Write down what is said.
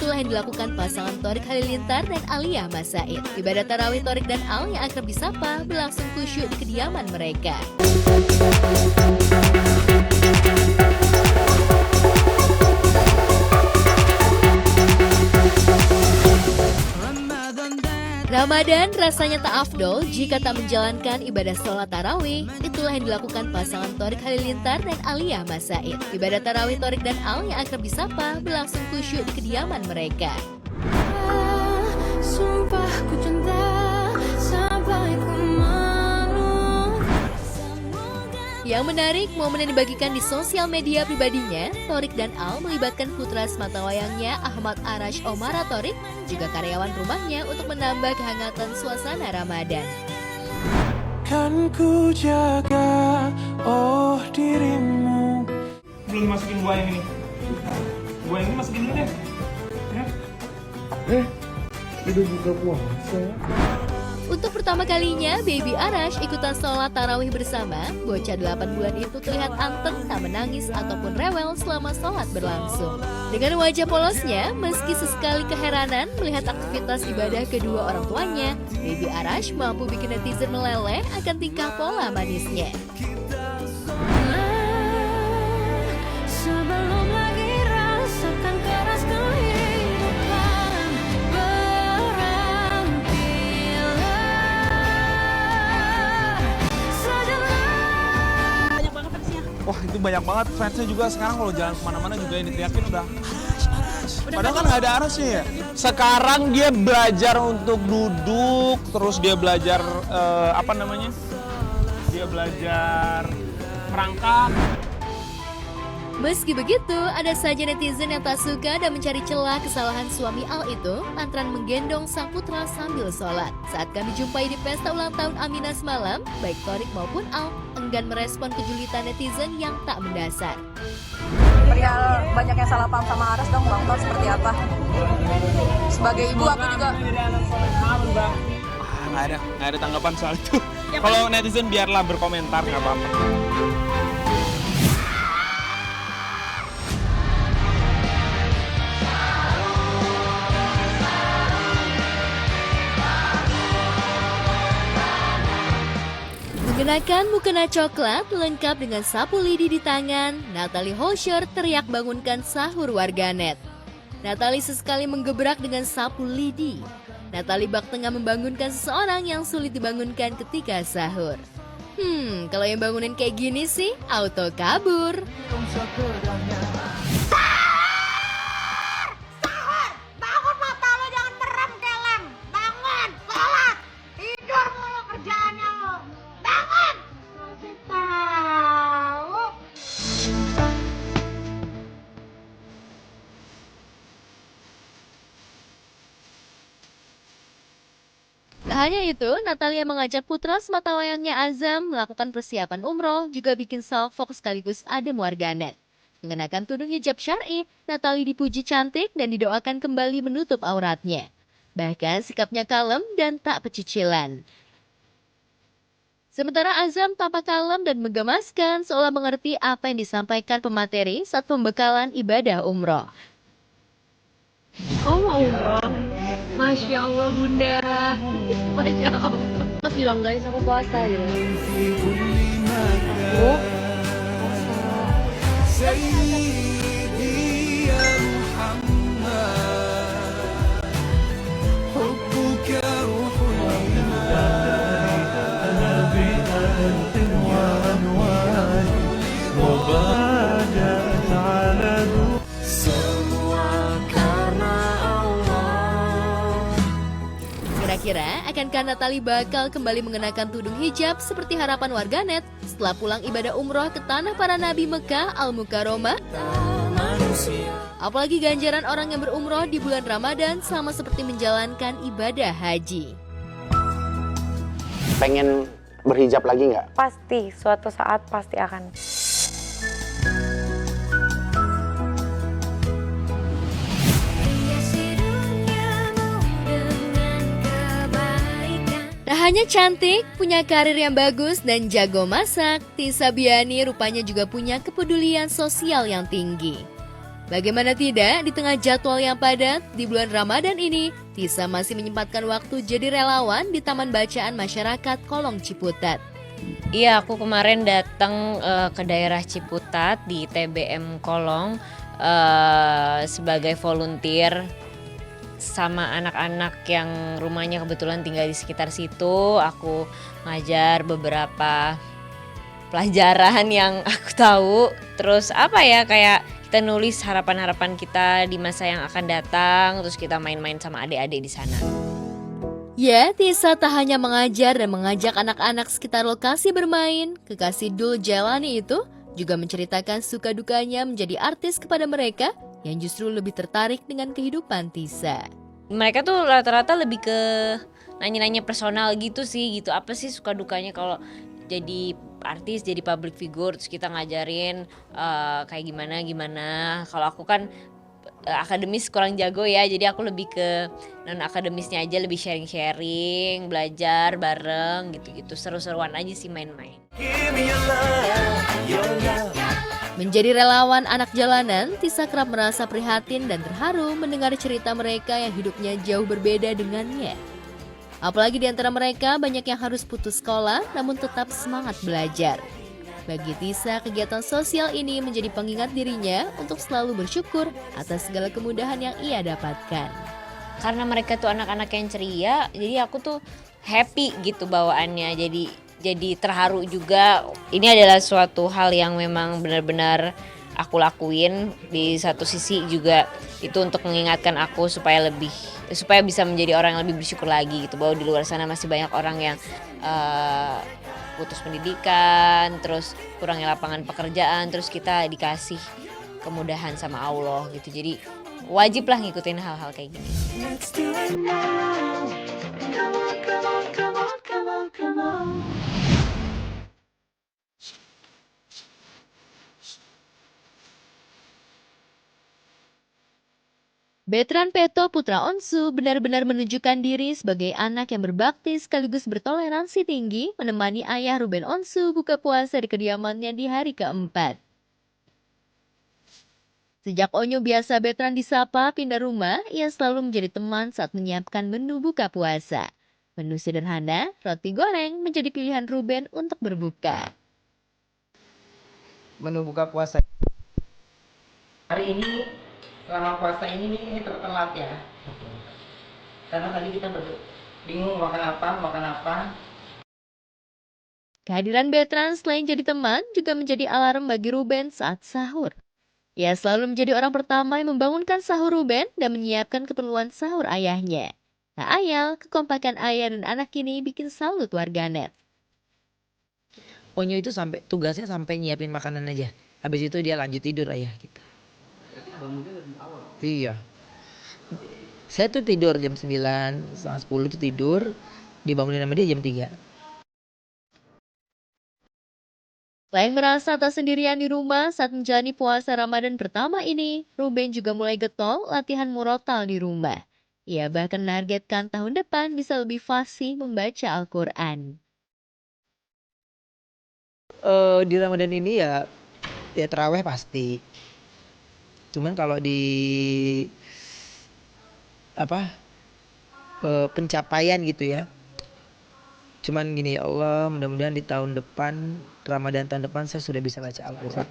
itulah yang dilakukan pasangan Thorik Halilintar dan Alia Mas Said. Ibadah tarawih Thorik dan Al yang akrab disapa berlangsung khusyuk di kediaman mereka. Ramadan rasanya tak afdol jika tak menjalankan ibadah sholat tarawih. Itulah yang dilakukan pasangan Thorik Halilintar dan Alia Mas Said. Ibadah tarawih Thorik dan Al yang akrab disapa berlangsung khusyuk di kediaman mereka. Yang menarik, momen yang dibagikan di sosial media pribadinya, Thorik dan Al melibatkan putra sematawayangnya Ahmad Arash Omara Thorik, juga karyawan rumahnya untuk menambah kehangatan suasana Ramadan. Kan ku jaga, oh dirimu. Belum masukin buah yang ini. Buah yang ini masukin dulu deh. Ya. Udah buka puasa. Untuk pertama kalinya, Baby Arash ikutan sholat tarawih bersama. Bocah 8 bulan itu terlihat anteng, tak menangis ataupun rewel selama sholat berlangsung. Dengan wajah polosnya, meski sesekali keheranan melihat aktivitas ibadah kedua orang tuanya, Baby Arash mampu bikin netizen meleleh akan tingkah pola manisnya. Wah, itu banyak banget fansnya juga sekarang kalau jalan kemana-mana juga yang diteriakin udah Arash. Padahal kan nggak ada Arashnya ya. Sekarang dia belajar untuk duduk, terus dia belajar Dia belajar merangkak. Meski begitu, ada saja netizen yang tak suka dan mencari celah kesalahan suami Al itu lantaran menggendong sang putra sambil sholat. Saat kami jumpai di pesta ulang tahun Aminah semalam, baik Thorik maupun Al enggan merespon kejulitan netizen yang tak mendasar. Perihal banyak yang salah paham sama Arash dong Bang Thor, seperti apa? Sebagai ibu aku juga. Nggak ada tanggapan soal itu. Kalau netizen biarlah berkomentar, nggak apa-apa. Mengenakan mukena coklat lengkap dengan sapu lidi di tangan, Natalie Holscher teriak bangunkan sahur warganet. Natalie sesekali menggebrak dengan sapu lidi. Natalie bak tengah membangunkan seseorang yang sulit dibangunkan ketika sahur. Kalau yang bangunin kayak gini sih, auto kabur. Tak hanya itu, Natalia mengajak putra sematawayangnya Azam melakukan persiapan umroh, juga bikin salfok sekaligus adem warganet. Mengenakan tudung hijab syar'i, Natalie dipuji cantik dan didoakan kembali menutup auratnya. Bahkan sikapnya kalem dan tak pecicilan. Sementara Azam tampak kalem dan menggemaskan seolah mengerti apa yang disampaikan pemateri saat pembekalan ibadah umroh. Oh mau umroh? Masya Allah bunda, Masya Allah. Mas bilang guys aku puasa ya. Aku Kira-kira akankah Natalie bakal kembali mengenakan tudung hijab seperti harapan warganet setelah pulang ibadah umroh ke tanah para nabi Mekah Al-Mukarramah? Apalagi ganjaran orang yang berumroh di bulan Ramadan sama seperti menjalankan ibadah haji. Pengen berhijab lagi nggak? Pasti, suatu saat pasti akan. Tak hanya cantik, punya karir yang bagus dan jago masak, Tisa Biani rupanya juga punya kepedulian sosial yang tinggi. Bagaimana tidak, di tengah jadwal yang padat, di bulan Ramadan ini, Tisa masih menyempatkan waktu jadi relawan di Taman Bacaan Masyarakat Kolong Ciputat. Iya, aku kemarin datang ke daerah Ciputat di TBM Kolong sebagai volunteer sama anak-anak yang rumahnya kebetulan tinggal di sekitar situ. Aku ngajar beberapa pelajaran yang aku tahu. Terus kayak kita nulis harapan-harapan kita di masa yang akan datang. Terus kita main-main sama adik-adik di sana. Ya, Tisa tak hanya mengajar dan mengajak anak-anak sekitar lokasi bermain. Kekasih Dul Jailani itu juga menceritakan suka dukanya menjadi artis kepada mereka yang justru lebih tertarik dengan kehidupan Tisa. Mereka tuh rata-rata lebih ke nanya-nanya personal gitu sih, gitu. Apa sih suka dukanya kalau jadi artis, jadi public figure, terus kita ngajarin kayak gimana. Kalau aku kan akademis kurang jago ya, jadi aku lebih ke non akademisnya aja, lebih sharing-sharing, belajar bareng gitu-gitu, seru-seruan aja sih main-main. Menjadi relawan anak jalanan, Tisa kerap merasa prihatin dan terharu mendengar cerita mereka yang hidupnya jauh berbeda dengannya. Apalagi di antara mereka banyak yang harus putus sekolah namun tetap semangat belajar. Bagi Tisa, kegiatan sosial ini menjadi pengingat dirinya untuk selalu bersyukur atas segala kemudahan yang ia dapatkan. Karena mereka tuh anak-anak yang ceria, jadi aku tuh happy gitu bawaannya. Jadi terharu juga. Ini adalah suatu hal yang memang benar-benar aku lakuin. Di satu sisi juga itu untuk mengingatkan aku supaya bisa menjadi orang yang lebih bersyukur lagi gitu, bahwa di luar sana masih banyak orang yang putus pendidikan, terus kurangnya lapangan pekerjaan, terus kita dikasih kemudahan sama Allah gitu. Jadi wajib lah ngikutin hal-hal kayak gini. Betran Peto Putra Onsu benar-benar menunjukkan diri sebagai anak yang berbakti sekaligus bertoleransi tinggi menemani ayah Ruben Onsu buka puasa di kediamannya di hari keempat. Sejak Onyo biasa Betran disapa pindah rumah, ia selalu menjadi teman saat menyiapkan menu buka puasa. Menu sederhana, roti goreng menjadi pilihan Ruben untuk berbuka. Menu buka puasa hari ini, selama puasa ini tertelat ya, karena tadi kita bingung makan apa. Kehadiran Betran selain jadi teman juga menjadi alarm bagi Ruben saat sahur. Ia selalu menjadi orang pertama yang membangunkan sahur Ruben dan menyiapkan keperluan sahur ayahnya. Tak ayal, kekompakan ayah dan anak ini bikin salut warganet. Onyo itu tugasnya sampai nyiapin makanan aja, habis itu dia lanjut tidur ayah kita. Iya. Saya tuh tidur jam 9, setengah 10 tuh tidur, dibangunin sama dia jam 3. Selain merasa tak sendirian di rumah saat menjalani puasa Ramadan pertama ini, Ruben juga mulai getol latihan murotal di rumah. Ia bahkan menargetkan tahun depan bisa lebih fasih membaca Al-Quran. Di Ramadan ini ya taraweh pasti. Cuman kalau di pencapaian gitu ya. Cuman gini, ya Allah, mudah-mudahan di tahun depan, Ramadan tahun depan saya sudah bisa baca Al-Quran.